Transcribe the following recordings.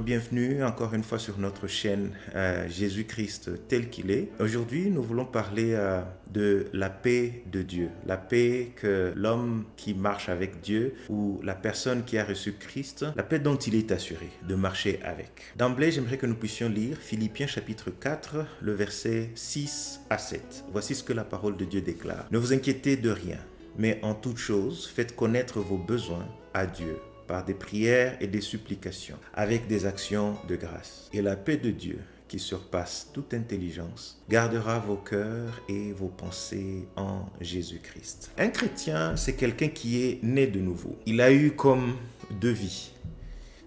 Bienvenue encore une fois sur notre chaîne Jésus-Christ tel qu'il est. Aujourd'hui, nous voulons parler de la paix de Dieu. La paix que l'homme qui marche avec Dieu ou la personne qui a reçu Christ, la paix dont il est assuré de marcher avec. D'emblée, j'aimerais que nous puissions lire Philippiens chapitre 4, le verset 6 à 7. Voici ce que la parole de Dieu déclare. Ne vous inquiétez de rien, mais en toute chose, faites connaître vos besoins à Dieu par des prières et des supplications, avec des actions de grâce. Et la paix de Dieu, qui surpasse toute intelligence, gardera vos cœurs et vos pensées en Jésus-Christ. Un chrétien, c'est quelqu'un qui est né de nouveau. Il a eu comme deux vies.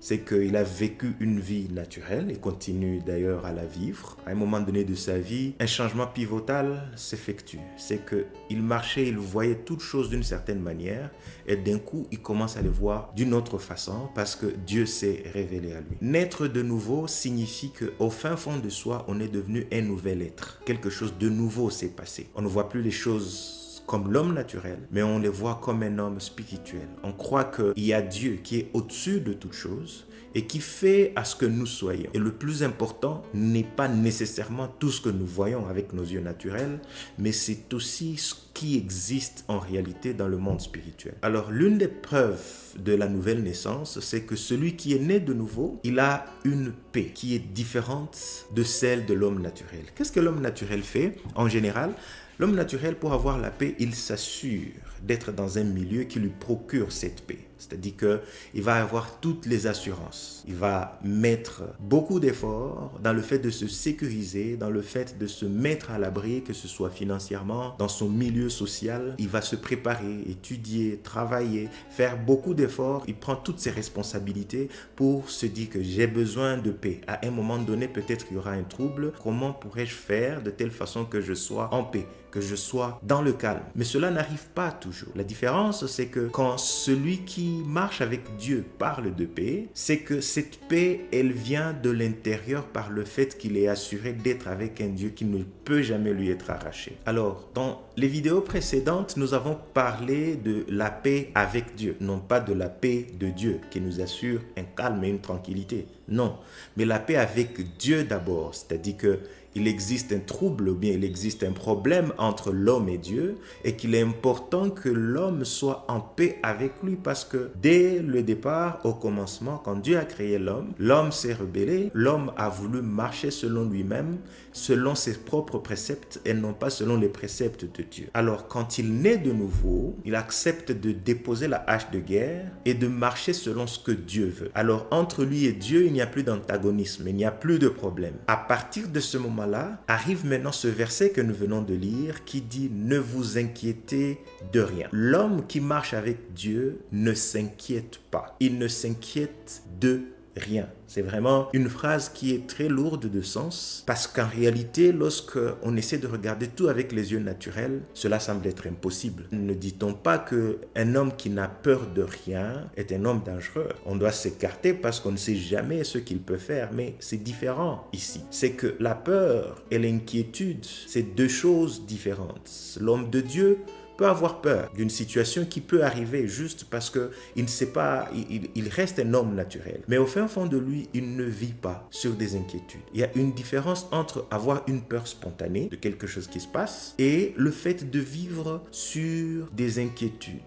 C'est qu'il a vécu une vie naturelle et continue d'ailleurs à la vivre. À un moment donné de sa vie, un changement pivotal s'effectue. C'est qu'il marchait, il voyait toutes choses d'une certaine manière et d'un coup, il commence à les voir d'une autre façon parce que Dieu s'est révélé à lui. Naître de nouveau signifie qu'au fin fond de soi, on est devenu un nouvel être. Quelque chose de nouveau s'est passé. On ne voit plus les choses comme l'homme naturel, mais on les voit comme un homme spirituel. On croit qu'il y a Dieu qui est au-dessus de toute chose et qui fait à ce que nous soyons. Et le plus important n'est pas nécessairement tout ce que nous voyons avec nos yeux naturels, mais c'est aussi ce qui existe en réalité dans le monde spirituel. Alors, l'une des preuves de la nouvelle naissance, c'est que celui qui est né de nouveau, il a une paix qui est différente de celle de l'homme naturel. Qu'est-ce que l'homme naturel fait en général ? L'homme naturel, pour avoir la paix, il s'assure d'être dans un milieu qui lui procure cette paix. C'est-à-dire qu'il va avoir toutes les assurances. Il va mettre beaucoup d'efforts dans le fait de se sécuriser, dans le fait de se mettre à l'abri, que ce soit financièrement, dans son milieu social. Il va se préparer, étudier, travailler, faire beaucoup d'efforts. Il prend toutes ses responsabilités pour se dire que j'ai besoin de paix. À un moment donné, peut-être qu'il y aura un trouble. Comment pourrais-je faire de telle façon que je sois en paix, que je sois dans le calme? Mais cela n'arrive pas toujours. La différence, c'est que quand celui qui marche avec Dieu parle de paix, c'est que cette paix, elle vient de l'intérieur par le fait qu'il est assuré d'être avec un Dieu qui ne peut jamais lui être arraché. Alors, dans les vidéos précédentes, nous avons parlé de la paix avec Dieu, non pas de la paix de Dieu qui nous assure un calme et une tranquillité. Non, mais la paix avec Dieu d'abord, c'est-à-dire que il existe un trouble ou bien il existe un problème entre l'homme et Dieu et qu'il est important que l'homme soit en paix avec lui parce que dès le départ, au commencement, quand Dieu a créé l'homme, l'homme s'est rebellé, l'homme a voulu marcher selon lui-même, selon ses propres préceptes et non pas selon les préceptes de Dieu. Alors quand il naît de nouveau, il accepte de déposer la hache de guerre et de marcher selon ce que Dieu veut. Alors entre lui et Dieu, il n'y a plus d'antagonisme, il n'y a plus de problème. À partir de ce moment-là, arrive maintenant ce verset que nous venons de lire qui dit « Ne vous inquiétez de rien ». L'homme qui marche avec Dieu ne s'inquiète pas. Il ne s'inquiète de rien. C'est vraiment une phrase qui est très lourde de sens parce qu'en réalité, lorsque on essaie de regarder tout avec les yeux naturels, cela semble être impossible. Ne dit-on pas qu'un homme qui n'a peur de rien est un homme dangereux? On doit s'écarter parce qu'on ne sait jamais ce qu'il peut faire, mais c'est différent ici. C'est que la peur et l'inquiétude, c'est deux choses différentes. L'homme de Dieu peut avoir peur d'une situation qui peut arriver juste parce qu'il ne sait pas, il reste un homme naturel. Mais au fin fond de lui, il ne vit pas sur des inquiétudes. Il y a une différence entre avoir une peur spontanée de quelque chose qui se passe et le fait de vivre sur des inquiétudes,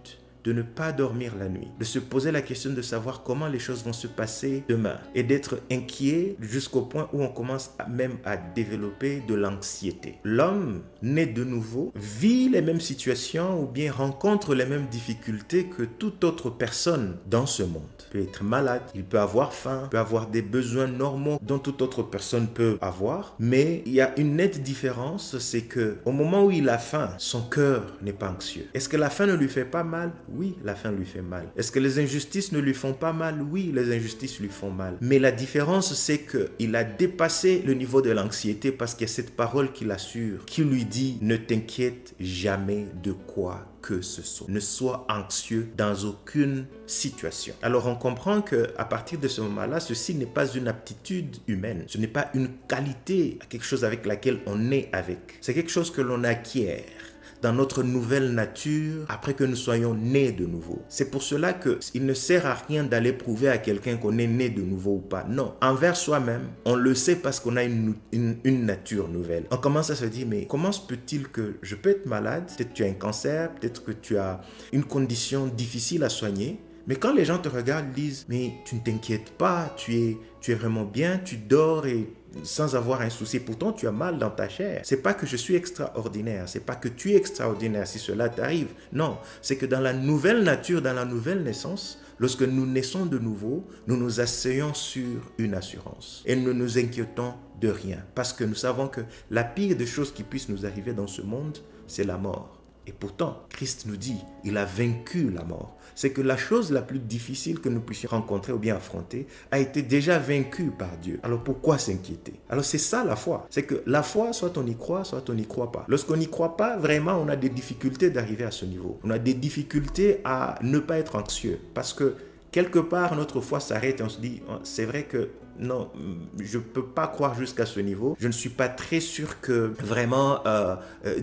de ne pas dormir la nuit, de se poser la question de savoir comment les choses vont se passer demain et d'être inquiet jusqu'au point où on commence même à développer de l'anxiété. L'homme né de nouveau vit les mêmes situations ou bien rencontre les mêmes difficultés que toute autre personne dans ce monde. Il peut être malade, il peut avoir faim, il peut avoir des besoins normaux dont toute autre personne peut avoir, mais il y a une nette différence, c'est que au moment où il a faim, son cœur n'est pas anxieux. Est-ce que la faim ne lui fait pas mal? Oui, la faim lui fait mal. Est-ce que les injustices ne lui font pas mal? Oui, les injustices lui font mal. Mais la différence, c'est qu'il a dépassé le niveau de l'anxiété parce qu'il y a cette parole qui l'assure, qui lui dit « Ne t'inquiète jamais de quoi que ce soit. Ne sois anxieux dans aucune situation. » Alors on comprend qu'à partir de ce moment-là, ceci n'est pas une aptitude humaine. Ce n'est pas une qualité, quelque chose avec laquelle on est avec. C'est quelque chose que l'on acquiert. dans notre nouvelle nature après que nous soyons nés de nouveau. C'est pour cela qu'il ne sert à rien d'aller prouver à quelqu'un qu'on est né de nouveau ou pas. Non, envers soi-même, on le sait parce qu'on a une nature nouvelle. On commence à se dire, mais comment se peut-il que je peux être malade? Peut-être que tu as un cancer, peut-être que tu as une condition difficile à soigner. Mais quand les gens te regardent, ils disent, mais tu ne t'inquiètes pas, tu es vraiment bien, tu dors et sans avoir un souci. Pourtant, tu as mal dans ta chair. C'est pas que je suis extraordinaire, c'est pas que tu es extraordinaire si cela t'arrive. Non, c'est que dans la nouvelle nature, dans la nouvelle naissance, lorsque nous naissons de nouveau, nous nous asseyons sur une assurance et nous nous inquiétons de rien parce que nous savons que la pire des choses qui puissent nous arriver dans ce monde, c'est la mort. Et pourtant, Christ nous dit, il a vaincu la mort. C'est que la chose la plus difficile que nous puissions rencontrer ou bien affronter a été déjà vaincue par Dieu. Alors pourquoi s'inquiéter? Alors c'est ça la foi. C'est que la foi, soit on y croit, soit on n'y croit pas. Lorsqu'on n'y croit pas, vraiment, on a des difficultés d'arriver à ce niveau. On a des difficultés à ne pas être anxieux. Parce que quelque part, notre foi s'arrête et on se dit, c'est vrai que non, je ne peux pas croire jusqu'à ce niveau. Je ne suis pas très sûr que vraiment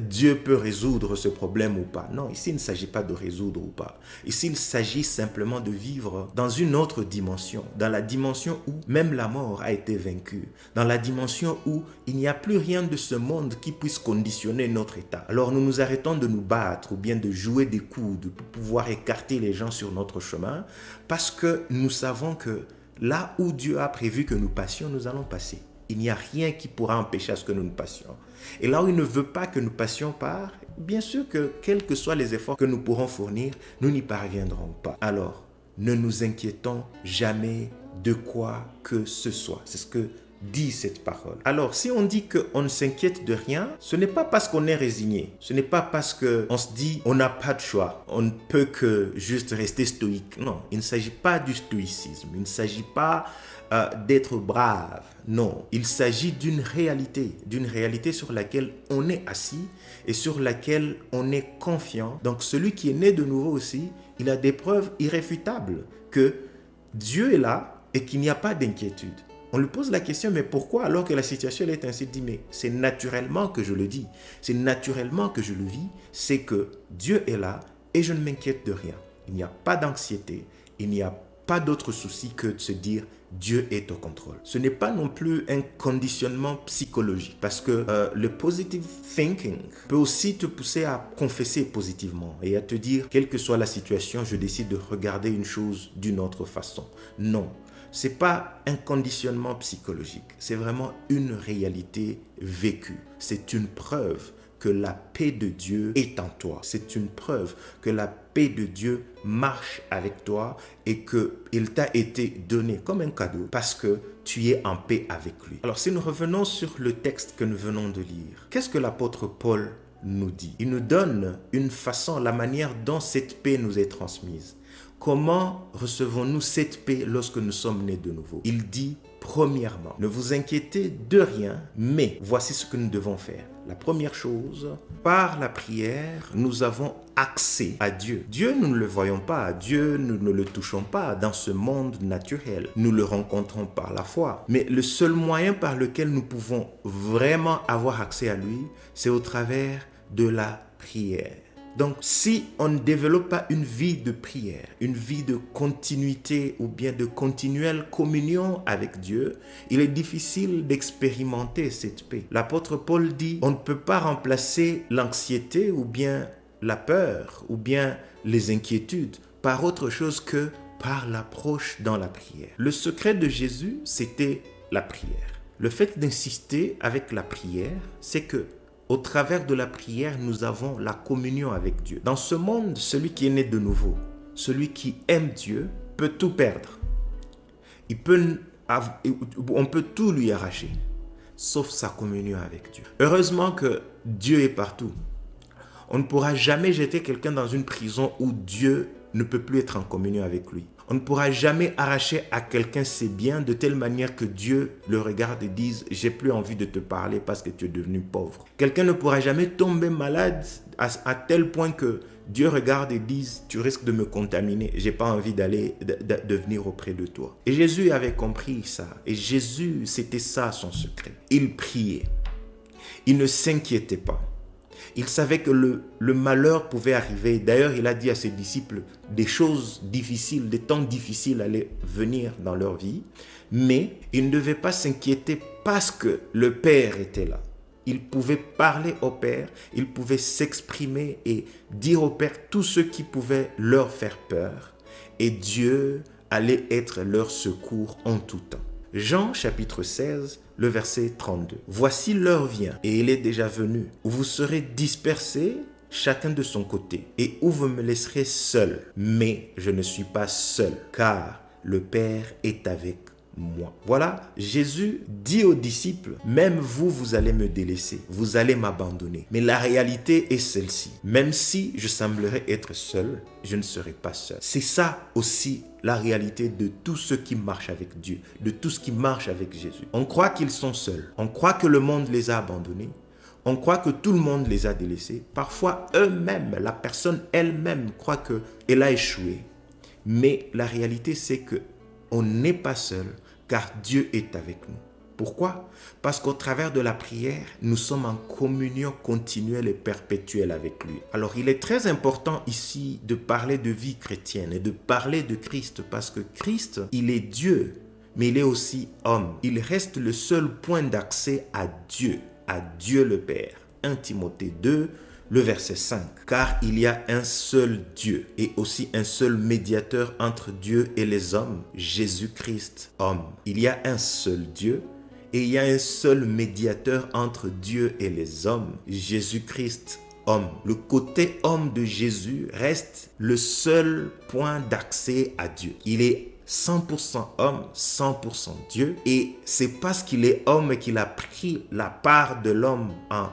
Dieu peut résoudre ce problème ou pas. Non, ici il ne s'agit pas de résoudre ou pas. Ici il s'agit simplement de vivre dans une autre dimension. Dans la dimension où même la mort a été vaincue. Dans la dimension où il n'y a plus rien de ce monde qui puisse conditionner notre état. Alors nous nous arrêtons de nous battre ou bien de jouer des coups, de pouvoir écarter les gens sur notre chemin parce que nous savons que là où Dieu a prévu que nous passions, nous allons passer. Il n'y a rien qui pourra empêcher à ce que nous passions. Et là où il ne veut pas que nous passions par, bien sûr que quels que soient les efforts que nous pourrons fournir, nous n'y parviendrons pas. Alors, ne nous inquiétons jamais de quoi que ce soit. C'est ce que dit cette parole. Alors, si on dit qu'on ne s'inquiète de rien, ce n'est pas parce qu'on est résigné. Ce n'est pas parce qu'on se dit on n'a pas de choix. On ne peut que juste rester stoïque. Non, il ne s'agit pas du stoïcisme. Il ne s'agit pas d'être brave. Non, il s'agit d'une réalité sur laquelle on est assis et sur laquelle on est confiant. Donc, celui qui est né de nouveau aussi, il a des preuves irréfutables que Dieu est là et qu'il n'y a pas d'inquiétude. On lui pose la question, mais pourquoi alors que la situation est ainsi? Il dit, mais c'est naturellement que je le dis, c'est naturellement que je le vis, c'est que Dieu est là et je ne m'inquiète de rien. Il n'y a pas d'anxiété, il n'y a pas d'autre souci que de se dire Dieu est au contrôle. Ce n'est pas non plus un conditionnement psychologique parce que le positive thinking peut aussi te pousser à confesser positivement et à te dire, quelle que soit la situation, je décide de regarder une chose d'une autre façon. Non. Ce n'est pas un conditionnement psychologique, c'est vraiment une réalité vécue. C'est une preuve que la paix de Dieu est en toi. C'est une preuve que la paix de Dieu marche avec toi et qu'il t'a été donné comme un cadeau parce que tu es en paix avec lui. Alors si nous revenons sur le texte que nous venons de lire, qu'est-ce que l'apôtre Paul nous dit? Il nous donne une façon, la manière dont cette paix nous est transmise. Comment recevons-nous cette paix lorsque nous sommes nés de nouveau? Il dit, premièrement, ne vous inquiétez de rien, mais voici ce que nous devons faire. La première chose, par la prière, nous avons accès à Dieu. Dieu, nous ne le voyons pas. Dieu, nous ne le touchons pas dans ce monde naturel. Nous le rencontrons par la foi. Mais le seul moyen par lequel nous pouvons vraiment avoir accès à lui, c'est au travers de la prière. Donc, si on ne développe pas une vie de prière, une vie de continuité ou bien de continuelle communion avec Dieu, il est difficile d'expérimenter cette paix. L'apôtre Paul dit, on ne peut pas remplacer l'anxiété ou bien la peur ou bien les inquiétudes par autre chose que par l'approche dans la prière. Le secret de Jésus, c'était la prière. Le fait d'insister avec la prière, c'est que au travers de la prière, nous avons la communion avec Dieu. Dans ce monde, celui qui est né de nouveau, celui qui aime Dieu, peut tout perdre. On peut tout lui arracher, sauf sa communion avec Dieu. Heureusement que Dieu est partout. On ne pourra jamais jeter quelqu'un dans une prison où Dieu ne peut plus être en communion avec lui. On ne pourra jamais arracher à quelqu'un ses biens de telle manière que Dieu le regarde et dise « j'ai plus envie de te parler parce que tu es devenu pauvre ». Quelqu'un ne pourra jamais tomber malade à tel point que Dieu regarde et dise « tu risques de me contaminer, j'ai pas envie de venir auprès de toi ». Et Jésus avait compris ça. Et Jésus, c'était ça son secret. Il priait. Il ne s'inquiétait pas. Il savait que le malheur pouvait arriver. D'ailleurs, il a dit à ses disciples, des choses difficiles, des temps difficiles allaient venir dans leur vie. Mais il ne devait pas s'inquiéter parce que le Père était là. Il pouvait parler au Père, il pouvait s'exprimer et dire au Père tout ce qui pouvait leur faire peur. Et Dieu allait être leur secours en tout temps. Jean chapitre 16, le verset 32. Voici l'heure vient, et il est déjà venu, où vous serez dispersés, chacun de son côté, et où vous me laisserez seul. Mais je ne suis pas seul, car le Père est avec moi. Voilà, Jésus dit aux disciples, même vous, vous allez me délaisser, vous allez m'abandonner. Mais la réalité est celle-ci. Même si je semblerais être seul, je ne serai pas seul. C'est ça aussi la réalité de tous ceux qui marchent avec Dieu, de tous ceux qui marchent avec Jésus. On croit qu'ils sont seuls. On croit que le monde les a abandonnés. On croit que tout le monde les a délaissés. Parfois, eux-mêmes, la personne elle-même croit qu'elle a échoué. Mais la réalité, c'est que on n'est pas seul, car Dieu est avec nous. Pourquoi? Parce qu'au travers de la prière, nous sommes en communion continuelle et perpétuelle avec lui. Alors, il est très important ici de parler de vie chrétienne et de parler de Christ, parce que Christ, il est Dieu, mais il est aussi homme. Il reste le seul point d'accès à Dieu le Père. 1 Timothée 2, le verset 5. Car il y a un seul Dieu et aussi un seul médiateur entre Dieu et les hommes, Jésus-Christ, homme. Il y a un seul Dieu et il y a un seul médiateur entre Dieu et les hommes, Jésus-Christ, homme. Le côté homme de Jésus reste le seul point d'accès à Dieu. Il est 100% homme, 100% Dieu. Et c'est parce qu'il est homme qu'il a pris la part de l'homme en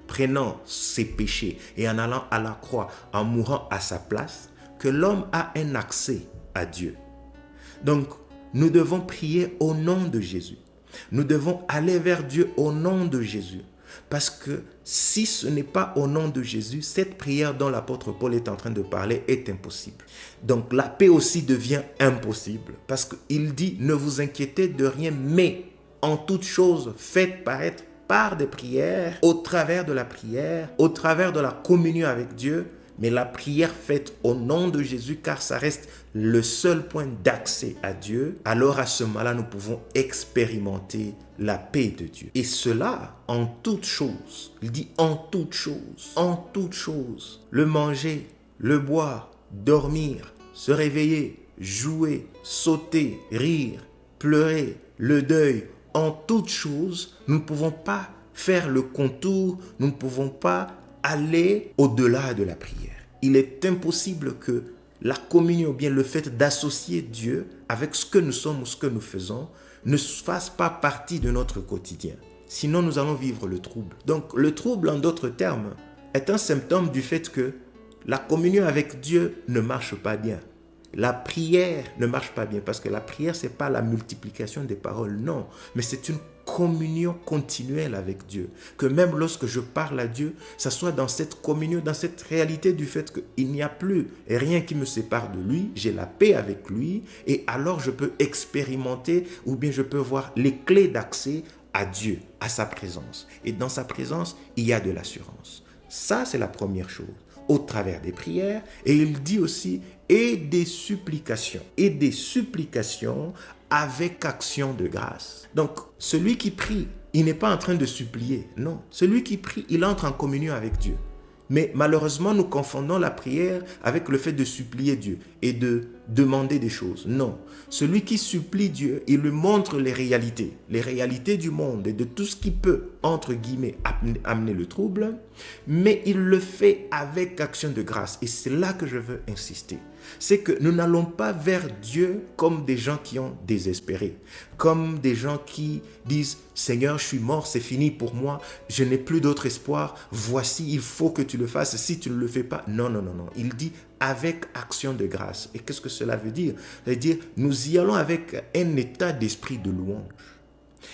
prenant ses péchés et en allant à la croix, en mourant à sa place, que l'homme a un accès à Dieu. Donc, nous devons prier au nom de Jésus. Nous devons aller vers Dieu au nom de Jésus. Parce que si ce n'est pas au nom de Jésus, cette prière dont l'apôtre Paul est en train de parler est impossible. Donc la paix aussi devient impossible. Parce qu'il dit, ne vous inquiétez de rien, mais en toute chose, faites paraître par des prières, au travers de la prière, au travers de la communion avec Dieu, mais la prière faite au nom de Jésus, car ça reste le seul point d'accès à Dieu, alors à ce moment-là, nous pouvons expérimenter la paix de Dieu. Et cela en toutes choses. Il dit en toutes choses. Le manger, le boire, dormir, se réveiller, jouer, sauter, rire, pleurer, le deuil. En toutes choses, nous ne pouvons pas faire le contour, nous ne pouvons pas aller au-delà de la prière. Il est impossible que la communion, bien le fait d'associer Dieu avec ce que nous sommes ou ce que nous faisons, ne fasse pas partie de notre quotidien. Sinon, nous allons vivre le trouble. Donc, le trouble, en d'autres termes, est un symptôme du fait que la communion avec Dieu ne marche pas bien. La prière ne marche pas bien parce que la prière, ce n'est pas la multiplication des paroles, non, mais c'est une communion continuelle avec Dieu. Que même lorsque je parle à Dieu, ça soit dans cette communion, dans cette réalité du fait qu'il n'y a plus rien qui me sépare de lui, j'ai la paix avec lui et alors je peux expérimenter ou bien je peux voir les clés d'accès à Dieu, à sa présence. Et dans sa présence, il y a de l'assurance. Ça, c'est la première chose. Au travers des prières, et il dit aussi, et des supplications avec action de grâce. Donc, celui qui prie, il n'est pas en train de supplier, non. Celui qui prie, il entre en communion avec Dieu. Mais malheureusement, nous confondons la prière avec le fait de supplier Dieu et de demander des choses. Non. Celui qui supplie Dieu, il lui montre les réalités du monde et de tout ce qui peut, entre guillemets, amener le trouble, mais il le fait avec action de grâce. Et c'est là que je veux insister. C'est que nous n'allons pas vers Dieu comme des gens qui ont désespéré, comme des gens qui disent « Seigneur, je suis mort, c'est fini pour moi, je n'ai plus d'autre espoir, voici, il faut que tu le fasses, si tu ne le fais pas. » Non. Il dit « avec action de grâce ». Et qu'est-ce que cela veut dire? Ça veut dire nous y allons avec un état d'esprit de louange.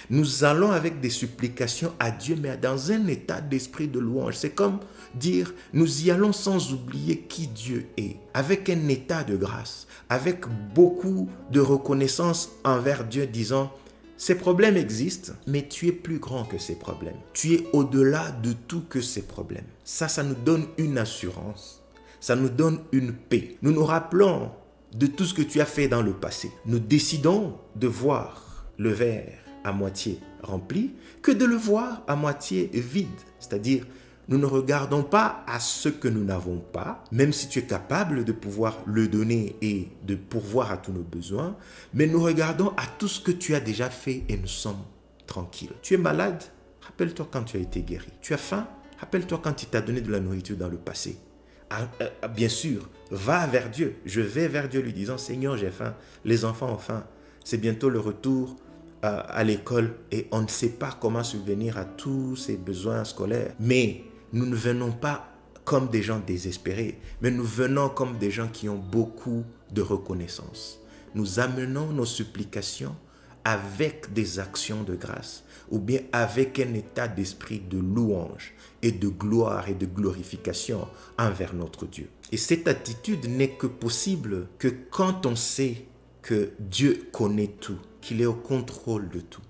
Nous allons avec des supplications à Dieu, mais dans un état d'esprit de louange. C'est comme dire, nous y allons sans oublier qui Dieu est, avec un état de grâce, avec beaucoup de reconnaissance envers Dieu, disant, Ces problèmes existent, mais tu es plus grand que ces problèmes. Tu es au-delà de tout que ces problèmes. Ça nous donne une assurance. Ça nous donne une paix. Nous nous rappelons de tout ce que tu as fait dans le passé. Nous décidons de voir le verre à moitié rempli que de le voir à moitié vide. C'est-à-dire, nous ne regardons pas à ce que nous n'avons pas, même si tu es capable de pouvoir le donner et de pourvoir à tous nos besoins, mais nous regardons à tout ce que tu as déjà fait et nous sommes tranquilles. Tu es malade? Rappelle-toi quand tu as été guéri. Tu as faim? Rappelle-toi quand il t'a donné de la nourriture dans le passé. Bien sûr, va vers Dieu. Je vais vers Dieu lui disant, Seigneur, j'ai faim. Les enfants ont faim. C'est bientôt le retour à l'école et on ne sait pas comment subvenir à tous ces besoins scolaires. Mais nous ne venons pas comme des gens désespérés, mais nous venons comme des gens qui ont beaucoup de reconnaissance. Nous amenons nos supplications avec des actions de grâce ou bien avec un état d'esprit de louange et de gloire et de glorification envers notre Dieu. Et cette attitude n'est que possible que quand on sait que Dieu connaît tout, qu'il est au contrôle de tout.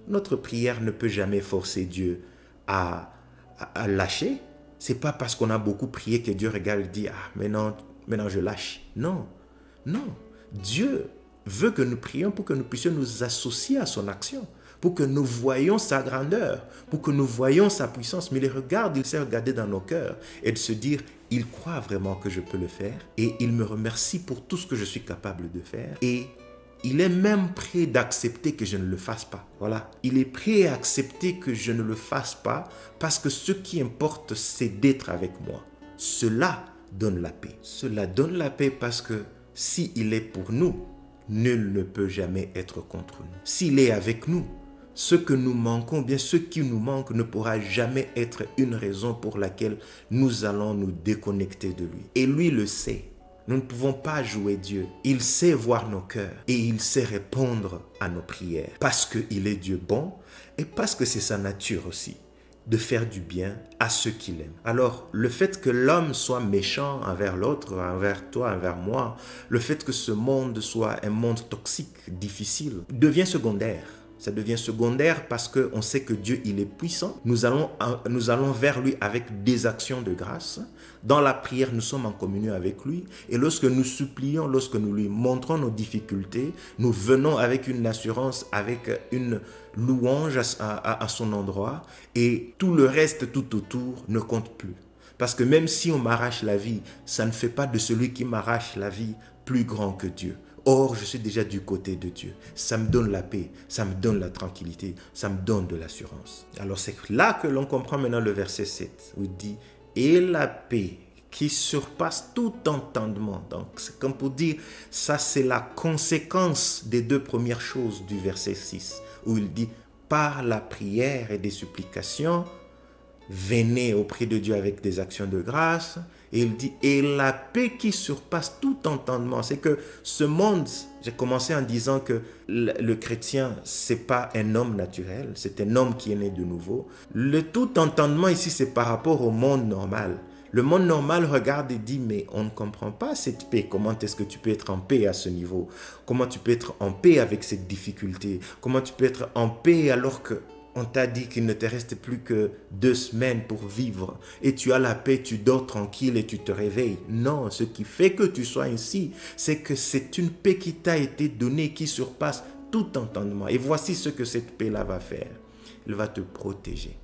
Notre prière ne peut jamais forcer Dieu à lâcher. C'est pas parce qu'on a beaucoup prié que Dieu regarde et dit « Ah, maintenant je lâche ». Non, non. Dieu veut que nous prions pour que nous puissions nous associer à son action, pour que nous voyions sa grandeur, pour que nous voyions sa puissance. Mais il regarde, il sait regarder dans nos cœurs et de se dire « Il croit vraiment que je peux le faire et il me remercie pour tout ce que je suis capable de faire. » Et il est même prêt d'accepter que je ne le fasse pas. Voilà. Il est prêt à accepter que je ne le fasse pas parce que ce qui importe, c'est d'être avec moi. Cela donne la paix. Cela donne la paix parce que s'il est pour nous, nul ne peut jamais être contre nous. S'il est avec nous, ce que nous manquons, bien ce qui nous manque ne pourra jamais être une raison pour laquelle nous allons nous déconnecter de lui. Et lui le sait. Nous ne pouvons pas jouer Dieu. Il sait voir nos cœurs et il sait répondre à nos prières parce qu'il est Dieu bon et parce que c'est sa nature aussi de faire du bien à ceux qu'il aime. Alors, le fait que l'homme soit méchant envers l'autre, envers toi, envers moi, le fait que ce monde soit un monde toxique, difficile, devient secondaire. Ça devient secondaire parce qu'on sait que Dieu, il est puissant. Nous allons vers lui avec des actions de grâce. Dans la prière, nous sommes en communion avec lui. Et lorsque nous supplions, lorsque nous lui montrons nos difficultés, nous venons avec une assurance, avec une louange à son endroit. Et tout le reste tout autour ne compte plus. Parce que même si on m'arrache la vie, ça ne fait pas de celui qui m'arrache la vie plus grand que Dieu. Or, je suis déjà du côté de Dieu. Ça me donne la paix, ça me donne la tranquillité, ça me donne de l'assurance. Alors, c'est là que l'on comprend maintenant le verset 7, où il dit « Et la paix qui surpasse tout entendement ». Donc, c'est comme pour dire, ça c'est la conséquence des deux premières choses du verset 6, où il dit « Par la prière et des supplications, venez auprès de Dieu avec des actions de grâce. » Et il dit, et la paix qui surpasse tout entendement. C'est que ce monde, j'ai commencé en disant que le chrétien, c'est pas un homme naturel, c'est un homme qui est né de nouveau. Le tout entendement ici, c'est par rapport au monde normal. Le monde normal regarde et dit, mais on ne comprend pas cette paix. Comment est-ce que tu peux être en paix à ce niveau? Comment tu peux être en paix avec cette difficulté? Comment tu peux être en paix alors que on t'a dit qu'il ne te reste plus que 2 semaines pour vivre et tu as la paix, tu dors tranquille et tu te réveilles. Non, ce qui fait que tu sois ici, c'est que c'est une paix qui t'a été donnée, qui surpasse tout entendement. Et voici ce que cette paix-là va faire. Elle va te protéger.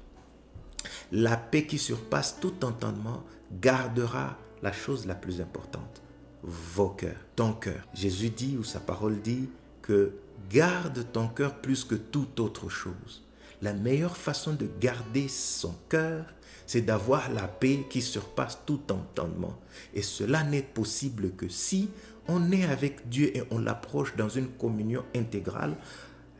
La paix qui surpasse tout entendement gardera la chose la plus importante, vos cœurs, ton cœur. Jésus dit, ou sa parole dit, que garde ton cœur plus que toute autre chose. La meilleure façon de garder son cœur, c'est d'avoir la paix qui surpasse tout entendement. Et cela n'est possible que si on est avec Dieu et on l'approche dans une communion intégrale,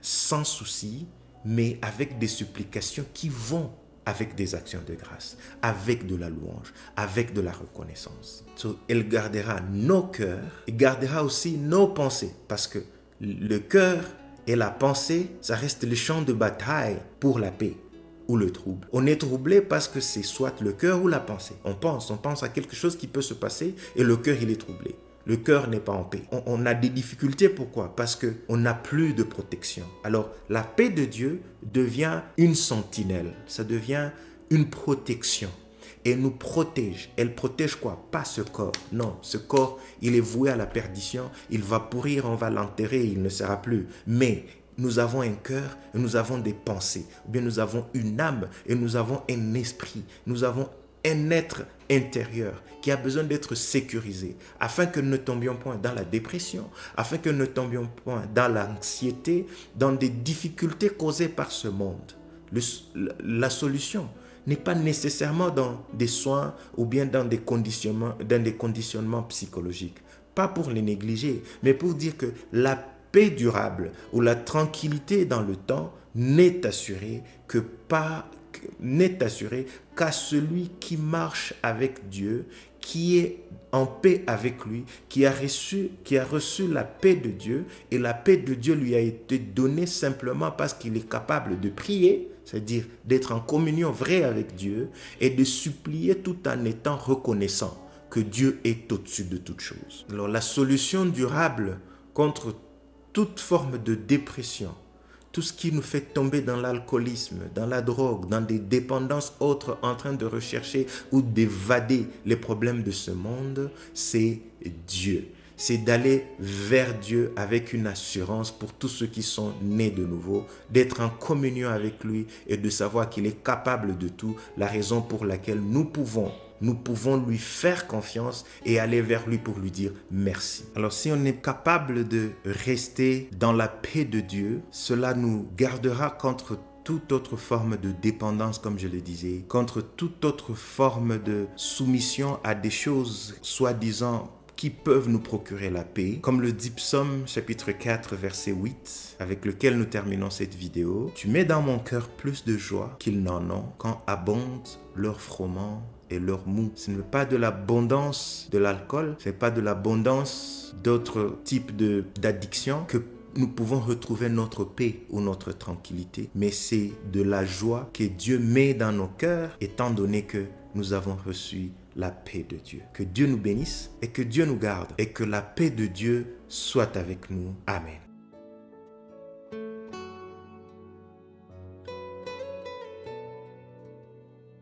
sans souci, mais avec des supplications qui vont avec des actions de grâce, avec de la louange, avec de la reconnaissance. Elle gardera nos cœurs et gardera aussi nos pensées, parce que le cœur et la pensée, ça reste le champ de bataille pour la paix ou le trouble. On est troublé parce que c'est soit le cœur ou la pensée. On pense à quelque chose qui peut se passer et le cœur il est troublé. le cœur n'est pas en paix. On a des difficultés, pourquoi? Parce qu'on n'a plus de protection. Alors, la paix de Dieu devient une sentinelle, ça devient une protection. Elle nous protège. Elle protège quoi? Pas ce corps. Non, ce corps, il est voué à la perdition. Il va pourrir, on va l'enterrer, il ne sera plus. Mais nous avons un cœur et nous avons des pensées. Ou bien nous avons une âme et nous avons un esprit. Nous avons un être intérieur qui a besoin d'être sécurisé afin que nous ne tombions point dans la dépression, afin que nous ne tombions point dans l'anxiété, dans des difficultés causées par ce monde. La solution n'est pas nécessairement dans des soins ou bien dans des conditionnements psychologiques. Pas pour les négliger, mais pour dire que la paix durable ou la tranquillité dans le temps n'est assurée qu'à celui qui marche avec Dieu, qui est en paix avec lui, qui a reçu la paix de Dieu, et la paix de Dieu lui a été donnée simplement parce qu'il est capable de prier, c'est-à-dire d'être en communion vraie avec Dieu et de supplier tout en étant reconnaissant que Dieu est au-dessus de toutes choses. Alors la solution durable contre toute forme de dépression, tout ce qui nous fait tomber dans l'alcoolisme, dans la drogue, dans des dépendances autres en train de rechercher ou d'évader les problèmes de ce monde, c'est Dieu. C'est d'aller vers Dieu avec une assurance pour tous ceux qui sont nés de nouveau, d'être en communion avec lui et de savoir qu'il est capable de tout, la raison pour laquelle nous pouvons lui faire confiance et aller vers lui pour lui dire merci. Alors si on est capable de rester dans la paix de Dieu, cela nous gardera contre toute autre forme de dépendance, comme je le disais, contre toute autre forme de soumission à des choses soi-disant qui peuvent nous procurer la paix, comme le dit Psaume chapitre 4 verset 8, avec lequel nous terminons cette vidéo. Tu mets dans mon cœur plus de joie qu'ils n'en ont quand abondent leur froment et leur mou. Ce n'est pas de l'abondance de l'alcool, ce n'est pas de l'abondance d'autres types d'addiction que nous pouvons retrouver notre paix ou notre tranquillité, mais c'est de la joie que Dieu met dans nos cœurs, étant donné que nous avons reçu la paix de Dieu. Que Dieu nous bénisse et que Dieu nous garde et que la paix de Dieu soit avec nous. Amen.